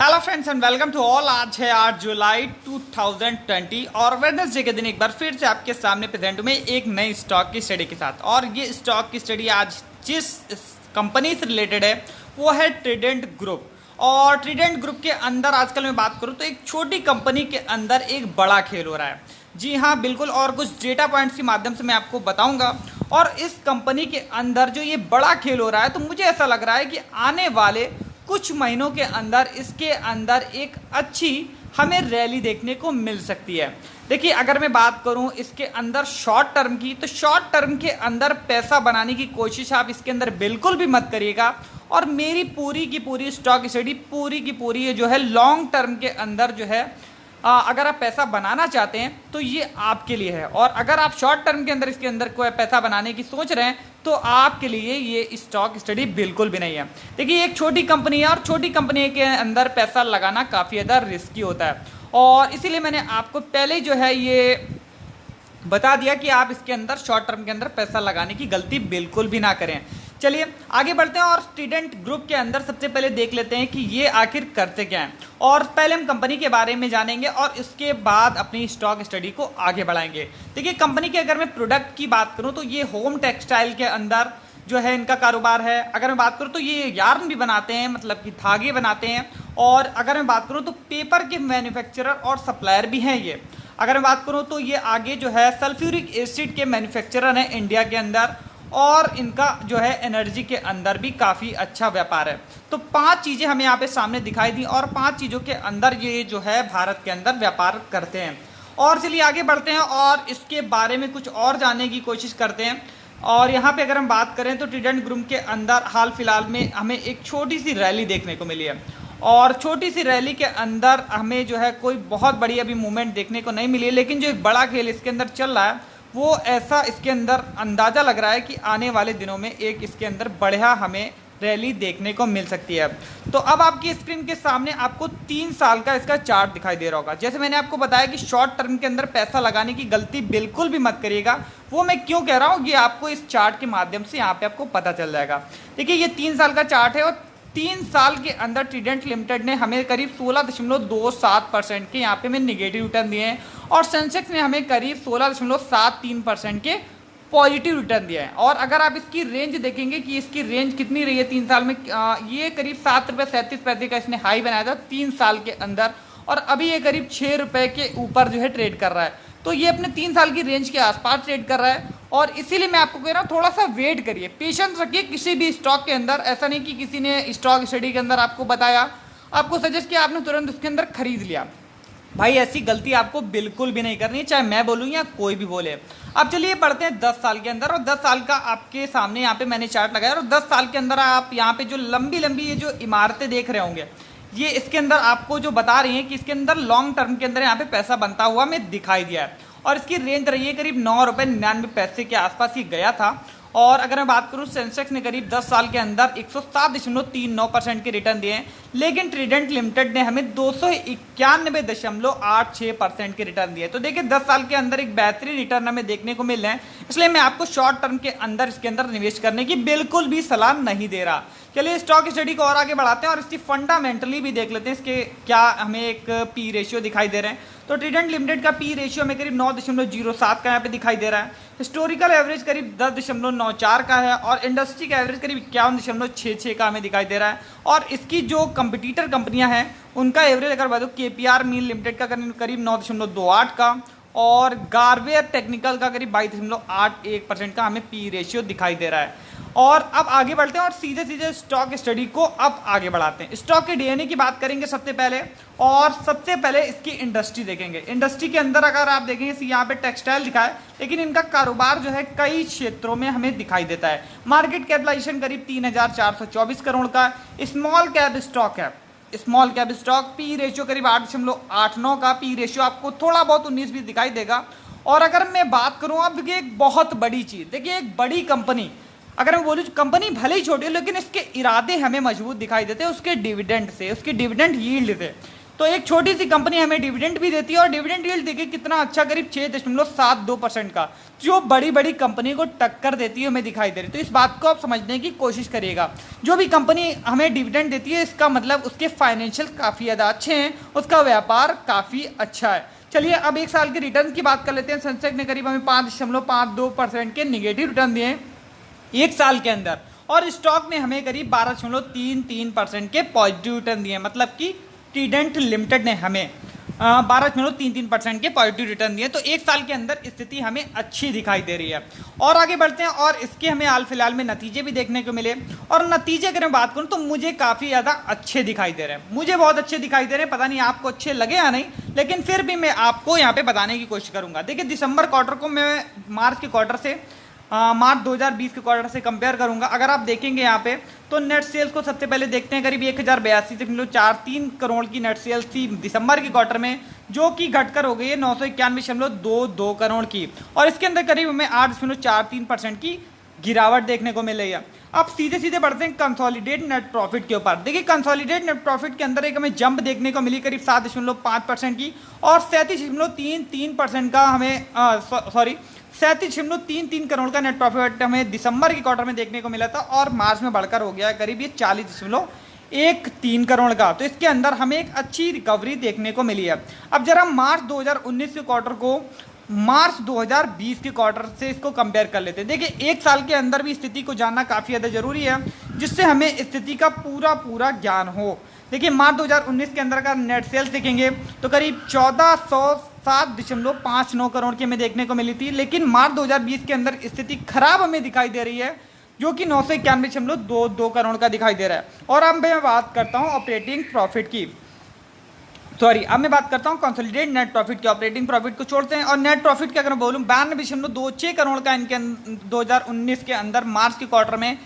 Hello friends and welcome to all. आज है 8 जुलाई 2020 और वेडनेसडे के दिन एक बार फिर से आपके सामने प्रेजेंट हूं मैं एक नई स्टॉक की स्टडी के साथ। और ये स्टॉक की स्टडी आज जिस कंपनी से रिलेटेड है वो है ट्राइडेंट ग्रुप। और ट्राइडेंट ग्रुप के अंदर आजकल मैं बात करूं तो एक छोटी कंपनी के अंदर एक बड़ा खेल हो रहा है। जी हाँ बिल्कुल, और कुछ डेटा पॉइंट्स के माध्यम से मैं आपको बताऊंगा। और इस कंपनी के अंदर जो ये बड़ा खेल हो रहा है तो मुझे ऐसा लग रहा है कि आने वाले कुछ महीनों के अंदर इसके अंदर एक अच्छी हमें रैली देखने को मिल सकती है। देखिए, अगर मैं बात करूं इसके अंदर शॉर्ट टर्म की, तो शॉर्ट टर्म के अंदर पैसा बनाने की कोशिश आप इसके अंदर बिल्कुल भी मत करिएगा। और मेरी पूरी की पूरी स्टॉक स्टडी पूरी की पूरी जो है लॉन्ग टर्म के अंदर जो है अगर आप पैसा बनाना चाहते हैं तो ये आपके लिए है। और अगर आप शॉर्ट टर्म के अंदर इसके अंदर कोई पैसा बनाने की सोच रहे हैं तो आपके लिए ये स्टॉक स्टडी बिल्कुल भी नहीं है। देखिए, एक छोटी कंपनी है और छोटी कंपनी के अंदर पैसा लगाना काफ़ी ज़्यादा रिस्की होता है। और इसीलिए मैंने आपको पहले जो है ये बता दिया कि आप इसके अंदर शॉर्ट टर्म के अंदर पैसा लगाने की गलती बिल्कुल भी ना करें। चलिए आगे बढ़ते हैं और ट्राइडेंट ग्रुप के अंदर सबसे पहले देख लेते हैं कि ये आखिर करते क्या हैं। और पहले हम कंपनी के बारे में जानेंगे और इसके बाद अपनी स्टॉक स्टडी को आगे बढ़ाएंगे। देखिए, कंपनी के अगर मैं प्रोडक्ट की बात करूं तो ये होम टेक्सटाइल के अंदर जो है इनका कारोबार है। अगर मैं बात करूं तो ये यार्न भी बनाते हैं, मतलब कि धागे बनाते हैं। और अगर मैं बात करूं तो पेपर के मैन्युफैक्चरर और सप्लायर भी हैं ये। अगर मैं बात करूं तो ये आगे जो है सल्फ्यूरिक एसिड के मैन्युफैक्चरर हैं इंडिया के अंदर। और इनका जो है एनर्जी के अंदर भी काफ़ी अच्छा व्यापार है। तो 5 चीज़ें हमें यहाँ पे सामने दिखाई दी और 5 चीज़ों के अंदर ये जो है भारत के अंदर व्यापार करते हैं। और चलिए आगे बढ़ते हैं और इसके बारे में कुछ और जानने की कोशिश करते हैं। और यहाँ पे अगर हम बात करें तो ट्राइडेंट ग्रुप के अंदर हाल फिलहाल में हमें एक छोटी सी रैली देखने को मिली है। और छोटी सी रैली के अंदर हमें जो है कोई बहुत बड़ी अभी मूवमेंट देखने को नहीं मिली है, लेकिन जो एक बड़ा खेल इसके अंदर चल रहा है वो ऐसा इसके अंदर अंदाज़ा लग रहा है कि आने वाले दिनों में एक इसके अंदर बढ़िया हमें रैली देखने को मिल सकती है। तो अब आपकी स्क्रीन के सामने आपको 3 साल का इसका चार्ट दिखाई दे रहा होगा। जैसे मैंने आपको बताया कि शॉर्ट टर्म के अंदर पैसा लगाने की गलती बिल्कुल भी मत करिएगा। वो मैं क्यों कह रहा हूँ ये आपको इस चार्ट के माध्यम से यहाँ पे आपको पता चल जाएगा। देखिए, ये 3 साल का चार्ट है और 3 साल के अंदर ट्राइडेंट लिमिटेड ने हमें करीब 16.27% के यहाँ पे में निगेटिव रिटर्न दिए हैं। और सेंसेक्स ने हमें करीब 16.73% के पॉजिटिव रिटर्न दिया है। और अगर आप इसकी रेंज देखेंगे कि इसकी रेंज कितनी रही है 3 साल में, ये करीब 7 रुपये 37 पैसे का इसने हाई बनाया था 3 साल के अंदर। और अभी ये करीब 6 रुपये के ऊपर जो है ट्रेड कर रहा है। तो ये अपने 3 साल की रेंज के आसपास ट्रेड कर रहा है। और इसीलिए मैं आपको कह रहा हूँ थोड़ा सा वेट करिए, पेशेंस रखिए किसी भी स्टॉक के अंदर। ऐसा नहीं कि किसी ने स्टॉक स्टडी के अंदर आपको बताया, आपको सजेस्ट किया, आपने तुरंत उसके अंदर खरीद लिया। भाई ऐसी गलती आपको बिल्कुल भी नहीं करनी है, चाहे मैं बोलूँ या कोई भी बोले। अब चलिए पढ़ते हैं 10 साल के अंदर। और 10 साल का आपके सामने यहाँ पे मैंने चार्ट लगाया। और 10 साल के अंदर आप यहाँ पे जो लंबी लंबी ये जो इमारतें देख रहे होंगे, ये इसके अंदर आपको जो बता रही हैं कि इसके अंदर लॉन्ग टर्म के अंदर यहाँ पे पैसा बनता हुआ हमें दिखाई दिया है। और इसकी रेंज रही है करीब 9.99 के आसपास ये गया था। और अगर मैं बात करूं सेंसेक्स ने करीब 10 साल के अंदर 107.39% के रिटर्न दिए हैं, लेकिन ट्राइडेंट लिमिटेड ने हमें 291.86% के रिटर्न दिए। तो देखिए 10 साल के अंदर एक बेहतरीन रिटर्न हमें देखने को मिल रहे हैं। इसलिए मैं आपको शॉर्ट टर्म के अंदर इसके अंदर निवेश करने की बिल्कुल भी सलाह नहीं दे रहा। चलिए स्टॉक स्टडी को और आगे बढ़ाते हैं और इसकी फंडामेंटली भी देख लेते हैं इसके क्या हमें एक पी रेशियो दिखाई दे रहे हैं। तो ट्राइडेंट लिमिटेड का पी रेशियो में करीब 9.07 का यहाँ पे दिखाई दे रहा है। हिस्टोरिकल एवरेज करीब 10.94 का है और इंडस्ट्री का एवरेज करीब 51.66 का हमें दिखाई दे रहा है। और इसकी जो कंपटीटर कंपनियां हैं उनका एवरेज अगर बात हो, केपीआर मील लिमिटेड का करीब 9.28 का और गार्वेयर टेक्निकल का करीब 22.81% का हमें पी रेशियो दिखाई दे रहा है। और अब आगे बढ़ते हैं और सीधे सीधे स्टॉक स्टडी को अब आगे बढ़ाते हैं। स्टॉक के डीएनए की बात करेंगे सबसे पहले। और सबसे पहले इसकी इंडस्ट्री देखेंगे। इंडस्ट्री के अंदर अगर आप देखेंगे यहाँ पे टेक्सटाइल दिखा है, लेकिन इनका कारोबार जो है कई क्षेत्रों में हमें दिखाई देता है। मार्केट कैपिटलाइजेशन करीब 3,424 करोड़ का स्मॉल कैप स्टॉक है। Small cap stock P ratio करीब 8.89 का पी रेशियो आपको थोड़ा बहुत 19 भी दिखाई देगा। और अगर मैं बात करूँ अब एक बहुत बड़ी चीज़, देखिए एक बड़ी कंपनी, अगर मैं बोलूँ कंपनी भले ही छोटी है लेकिन इसके इरादे हमें मजबूत दिखाई देते हैं उसके डिविडेंड से, उसके डिविडेंड यील्ड से। तो एक छोटी सी कंपनी हमें डिविडेंड भी देती है, और डिविडेंड यील्ड देखिए कितना अच्छा, करीब 6.72% का, जो बड़ी बड़ी कंपनी को टक्कर देती है हमें दिखाई दे रही है। तो इस बात को आप समझने की कोशिश करिएगा, जो भी कंपनी हमें डिविडेंड देती है इसका मतलब उसके फाइनेंशियल काफ़ी ज़्यादा अच्छे हैं, उसका व्यापार काफ़ी अच्छा है। चलिए अब एक साल के रिटर्न की बात कर लेते हैं। सेंसेक्स ने करीब हमें 5.52% के निगेटिव रिटर्न दिए एक साल के अंदर, और स्टॉक ने हमें करीब 12.33% के पॉजिटिव रिटर्न दिए, मतलब कि ट्रीडेंट लिमिटेड ने हमें 12.33% के पॉजिटिव रिटर्न दिए। तो एक साल के अंदर स्थिति हमें अच्छी दिखाई दे रही है। और आगे बढ़ते हैं, और इसके हमें हाल फिलहाल में नतीजे भी देखने को मिले, और नतीजे अगर मैं बात करूं तो मुझे काफ़ी ज़्यादा अच्छे दिखाई दे रहे हैं, मुझे बहुत अच्छे दिखाई दे रहे हैं। पता नहीं आपको अच्छे लगे या नहीं, लेकिन फिर भी मैं आपको यहाँ पे बताने की कोशिश करूंगा। देखिए दिसंबर क्वार्टर को मैं मार्च के क्वार्टर से मार्च 2020 के क्वार्टर से कंपेयर करूंगा। अगर आप देखेंगे यहाँ पे तो नेट सेल्स को सबसे पहले देखते हैं, करीब 1082.43 करोड़ की नेट सेल्स थी दिसंबर के क्वार्टर में, जो कि घटकर हो गई है 991.22 करोड़ की, और इसके अंदर करीब हमें 8.43% की गिरावट देखने को मिल रही है। अब सीधे सीधे बढ़ते हैं कंसोलिडेट नेट प्रॉफिट के ऊपर। देखिए कंसोलिडेट नेट प्रॉफिट के अंदर एक हमें जंप देखने को मिली करीब 7.5% की, और 37.33% का हमें 37.33 करोड़ का नेट प्रॉफिट हमें दिसंबर के क्वार्टर में देखने को मिला था, और मार्च में बढ़कर हो गया है करीब ये 40.13 करोड़ का। तो इसके अंदर हमें एक अच्छी रिकवरी देखने को मिली है। अब जरा मार्च 2019 के क्वार्टर को मार्च 2020 के क्वार्टर से इसको कंपेयर कर लेते हैं। देखिए एक साल के अंदर भी स्थिति को जानना काफ़ी ज़्यादा जरूरी है, जिससे हमें स्थिति का पूरा ज्ञान हो। देखिए मार्च 2019 के अंदर का नेट सेल्स देखेंगे तो करीब 1407.59 करोड़ की हमें देखने को मिली थी, लेकिन मार्च 2020 के अंदर स्थिति खराब हमें दिखाई दे रही है, जो कि 991.22 करोड़ का दिखाई दे रहा है। और अब मैं बात करता हूँ ऑपरेटिंग प्रॉफिट की, अब मैं बात करता हूँ कंसोलिडेट नेट प्रॉफिट की। ऑपरेटिंग प्रॉफिट को छोड़ते हैं, और नेट प्रॉफिट की अगर मैं बोलूँ 92.26 करोड़ का इनके 2019 के अंदर मार्च के क्वार्टर में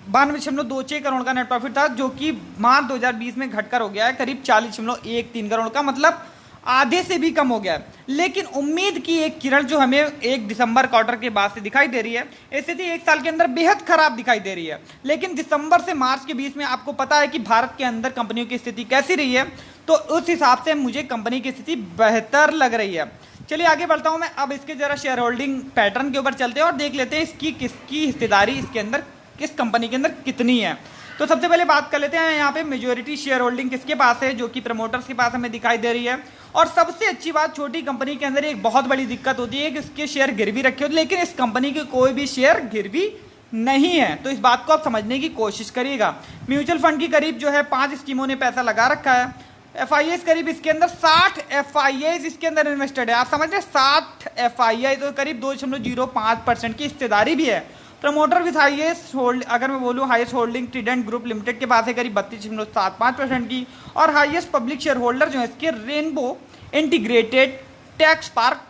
92.26 करोड़ का नेट प्रॉफिट था, जो कि मार्च 2020 में घटकर हो गया है करीब 40.13 करोड़ का, मतलब आधे से भी कम हो गया है। लेकिन उम्मीद की एक किरण जो हमें एक दिसंबर क्वार्टर के बाद से दिखाई दे रही है, स्थिति एक साल के अंदर बेहद खराब दिखाई दे रही है। लेकिन दिसंबर से मार्च के बीच में आपको पता है कि भारत के अंदर कंपनियों की स्थिति कैसी रही है, तो उस हिसाब से मुझे कंपनी की स्थिति बेहतर लग रही है। चलिए आगे बढ़ता हूं मैं। अब इसके जरा शेयर होल्डिंग पैटर्न के ऊपर चलते हैं और देख लेते हैं इसकी किसकी हिस्सेदारी इसके अंदर, किस कंपनी के अंदर कितनी है। तो सबसे पहले बात कर लेते हैं यहाँ पे मेजोरिटी शेयर होल्डिंग किसके पास है, जो कि प्रमोटर्स के पास हमें दिखाई दे रही है। और सबसे अच्छी बात, छोटी कंपनी के अंदर एक बहुत बड़ी दिक्कत होती है कि इसके शेयर गिरवी रखे होते, लेकिन इस कंपनी के कोई भी शेयर गिरवी नहीं है। तो इस बात को आप समझने की कोशिश करिएगा। म्यूचुअल फंड की करीब जो है 5 स्कीमों ने पैसा लगा रखा है। FIIs करीब इसके अंदर 60 FIIs इसके अंदर इन्वेस्टेड है। आप समझ रहे 60 FII, तो करीब 2.05% की हिस्सेदारी भी है। प्रमोटर विथ हाईएस्ट होल्ड, अगर मैं बोलूँ highest holding Trident group limited के पास है करीब 32.75% की, और हाईएस्ट पब्लिक शेयर होल्डर जो है इसके rainbow integrated tax park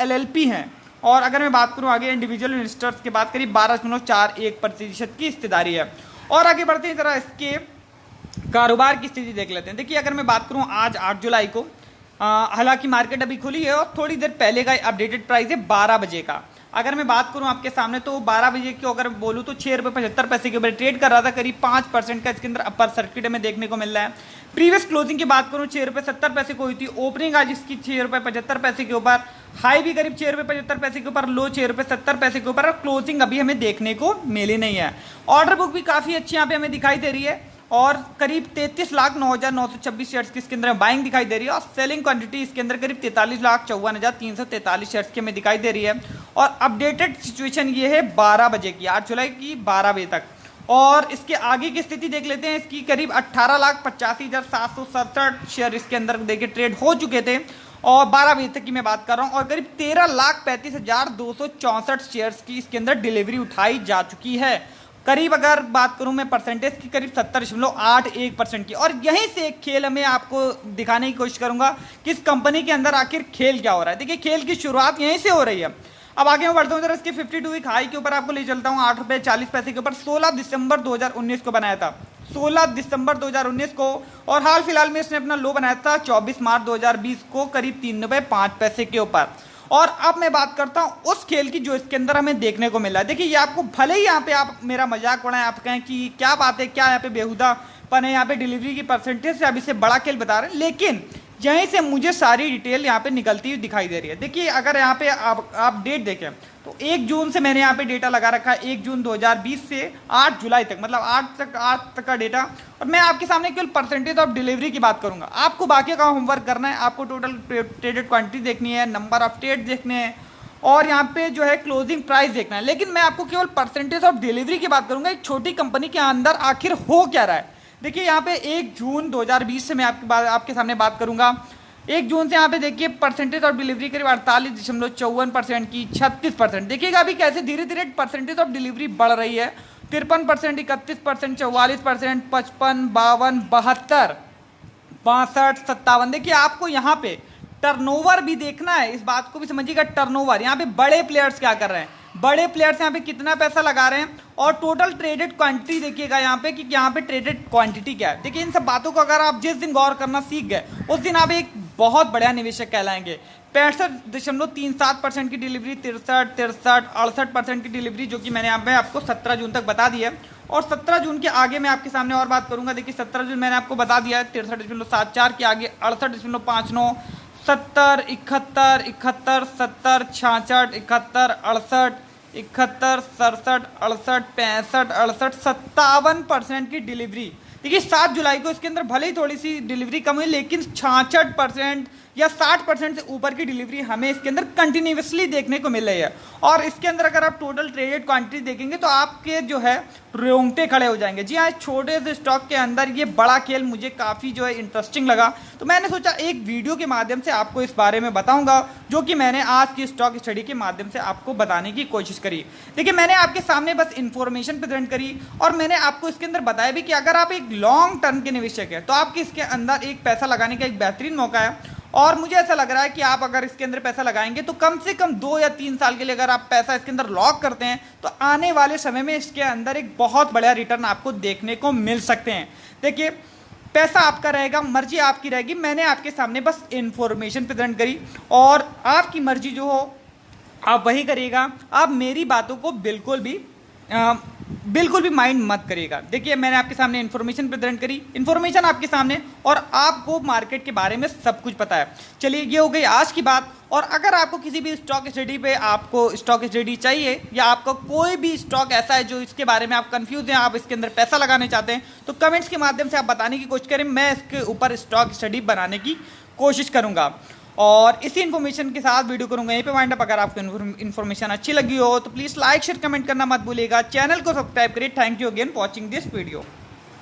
LLP हैं। और अगर मैं बात करूँ आगे इंडिविजुअल इन्वेस्टर्स के बाद करीब 12.41% की हिस्सेदारी है। और आगे बढ़ते हैं जरा इसके कारोबार की स्थिति देख लेते हैं। देखिए अगर मैं बात करूं आज 8 जुलाई को, हालांकि मार्केट अभी खुली है और थोड़ी देर पहले का अपडेटेड प्राइस है 12 बजे का। अगर मैं बात करूं आपके सामने तो 12 बजे की अगर बोलूं तो 6.75 रुपये के ऊपर ट्रेड कर रहा था, करीब 5% का इसके अंदर अपर सर्किट में देखने को मिल रहा है। प्रीवियस क्लोजिंग की बात करूं 6.70 को हुई थी, ओपनिंग आज इसकी 6.75 के ऊपर, हाई भी करीब 6.75 के ऊपर, लो 6.70 के ऊपर, और क्लोजिंग अभी हमें देखने को मिली नहीं है। ऑर्डर बुक भी काफ़ी अच्छी यहाँ पे हमें दिखाई दे रही है, और करीब 33,09,926 शेयर्स की इसके अंदर बाइंग दिखाई दे रही है, और सेलिंग क्वांटिटी इसके अंदर करीब 43,54,343 शेयर्स की हमें दिखाई दे रही है। और अपडेटेड सिचुएशन ये है 12 बजे की, 8 जुलाई की 12 बजे तक। और इसके आगे की स्थिति देख लेते हैं। इसकी करीब 18,85,767 शेयर इसके अंदर देखिए ट्रेड हो चुके थे, और 12 बजे तक की मैं बात कर रहा हूँ, और करीब 13,35,264 शेयर्स की इसके अंदर डिलीवरी उठाई जा चुकी है। करीब अगर बात करूं मैं परसेंटेज की, करीब 70.81% की। और यहीं से एक खेल हमें आपको दिखाने की कोशिश करूंगा कि इस कंपनी के अंदर आखिर खेल क्या हो रहा है। देखिए खेल की शुरुआत यहीं से हो रही है। अब आगे मैं बढ़ता हूं जरा, इसके 52 वीक हाई के ऊपर आपको ले चलता हूं, 8.40 के ऊपर 16 दिसंबर 2019 को बनाया था, 16 दिसंबर 2019 को। और हाल फिलहाल में इसने अपना लो बनाया था 24 मार्च 2020 को करीब 3.05 के ऊपर। और अब मैं बात करता हूं उस खेल की जो इसके अंदर हमें देखने को मिला है। देखिए ये आपको भले ही यहाँ पे आप मेरा मजाक उड़ाएं, आप कहें कि क्या बात है, क्या यहाँ पे बेहुदा अपन है यहाँ पे डिलीवरी की परसेंटेज से अभी से बड़ा खेल बता रहे हैं, लेकिन यहीं से मुझे सारी डिटेल यहाँ पे निकलती हुई दिखाई दे रही है। देखिए अगर यहाँ पे आप डेट देखें तो 1 जून से मैंने यहाँ पे डेटा लगा रखा है, 1 जून 2020 से 8 जुलाई तक, मतलब 8 तक का डेटा। और मैं आपके सामने केवल परसेंटेज ऑफ डिलीवरी की बात करूंगा। आपको बाकी का होमवर्क करना है, आपको टोटल ट्रेडेड क्वांटिटी देखनी है, नंबर ऑफ ट्रेड देखने हैं और यहाँ पे जो है क्लोजिंग प्राइस देखना है। लेकिन मैं आपको केवल परसेंटेज ऑफ डिलीवरी की बात करूंगा, एक छोटी कंपनी के अंदर आखिर हो क्या रहा है। देखिए यहाँ पे 1 जून 2020 से मैं आपके सामने बात करूंगा। 1 जून से यहाँ पे देखिए परसेंटेज ऑफ डिलीवरी करीब 48.54% की 36%। देखिएगा अभी कैसे धीरे धीरे परसेंटेज ऑफ डिलीवरी बढ़ रही है। 53%, 31%, 44%, 55, 52, 72, 62, 57। देखिए आपको यहाँ पे टर्नओवर भी देखना है, इस बात को भी समझिएगा। टर्नओवर यहाँ पे बड़े प्लेयर्स क्या कर रहे हैं, बड़े प्लेयर्स यहाँ पे कितना पैसा लगा रहे हैं और टोटल ट्रेडेड क्वांटिटी देखिएगा यहाँ पे कि यहाँ पे ट्रेडेड क्वांटिटी क्या है। देखिए इन सब बातों को अगर आप जिस दिन गौर करना सीख गए उस दिन आप एक बहुत बढ़िया निवेशक कहलाएंगे। 65.37% की डिलीवरी, 68% की डिलीवरी, जो कि मैंने यहाँ पे आपको 17 जून तक बता दिया है। और 17 जून के आगे मैं आपके सामने और बात करूंगा। देखिए 17 जून मैंने आपको बता दिया है, 63.74 के आगे 68.59, 70, 71, 71, 70, 66, 71, 68, 71, 67, 68, 65, 68, 57% की डिलीवरी। देखिए 7 जुलाई को इसके अंदर भले ही थोड़ी सी डिलीवरी कम हुई, लेकिन 66% या 60% से ऊपर की डिलीवरी हमें इसके अंदर कंटिन्यूसली देखने को मिल रही है। और इसके अंदर अगर आप टोटल ट्रेडेड क्वांटिटी देखेंगे तो आपके जो है रोंगटे खड़े हो जाएंगे। जी हाँ, छोटे से स्टॉक के अंदर ये बड़ा खेल मुझे काफ़ी जो है इंटरेस्टिंग लगा, तो मैंने सोचा एक वीडियो के माध्यम से आपको इस बारे में बताऊंगा, जो कि मैंने आज की स्टॉक स्टडी के माध्यम से आपको बताने की कोशिश करी। देखिए मैंने आपके सामने बस इन्फॉर्मेशन प्रेजेंट करी और मैंने आपको इसके अंदर बताया भी कि अगर आप एक लॉन्ग टर्म के निवेशक है तो आपके इसके अंदर एक पैसा लगाने का एक बेहतरीन मौका है। और मुझे ऐसा लग रहा है कि आप अगर इसके अंदर पैसा लगाएंगे तो कम से कम 2 या 3 साल के लिए अगर आप पैसा इसके अंदर लॉक करते हैं तो आने वाले समय में इसके अंदर एक बहुत बड़ा रिटर्न आपको देखने को मिल सकते हैं। देखिए पैसा आपका रहेगा, मर्जी आपकी रहेगी। मैंने आपके सामने बस इंफॉर्मेशन प्रेजेंट करी और आपकी मर्जी जो हो आप वही करिएगा। आप मेरी बातों को बिल्कुल भी माइंड मत करिएगा। देखिए मैंने आपके सामने इन्फॉर्मेशन प्रेजेंट करी, इन्फॉर्मेशन आपके सामने, और आपको मार्केट के बारे में सब कुछ पता है। चलिए ये हो गई आज की बात। और अगर आपको किसी भी स्टॉक स्टडी पे आपको स्टॉक स्टडी चाहिए या आपका कोई भी स्टॉक ऐसा है जो इसके बारे में आप कंफ्यूज हैं, आप इसके अंदर पैसा लगाने चाहते हैं, तो कमेंट्स के माध्यम से आप बताने की कोशिश करें, मैं इसके ऊपर स्टॉक स्टडी बनाने की कोशिश करूँगा। और इसी इन्फॉर्मेशन के साथ वीडियो करूंगा यहीं पे वाइंड अप। अगर आपको इन्फॉर्मेशन अच्छी लगी हो तो प्लीज़ लाइक शेयर कमेंट करना मत भूलिएगा। चैनल को सब्सक्राइब करिए। Thank you again watching this video.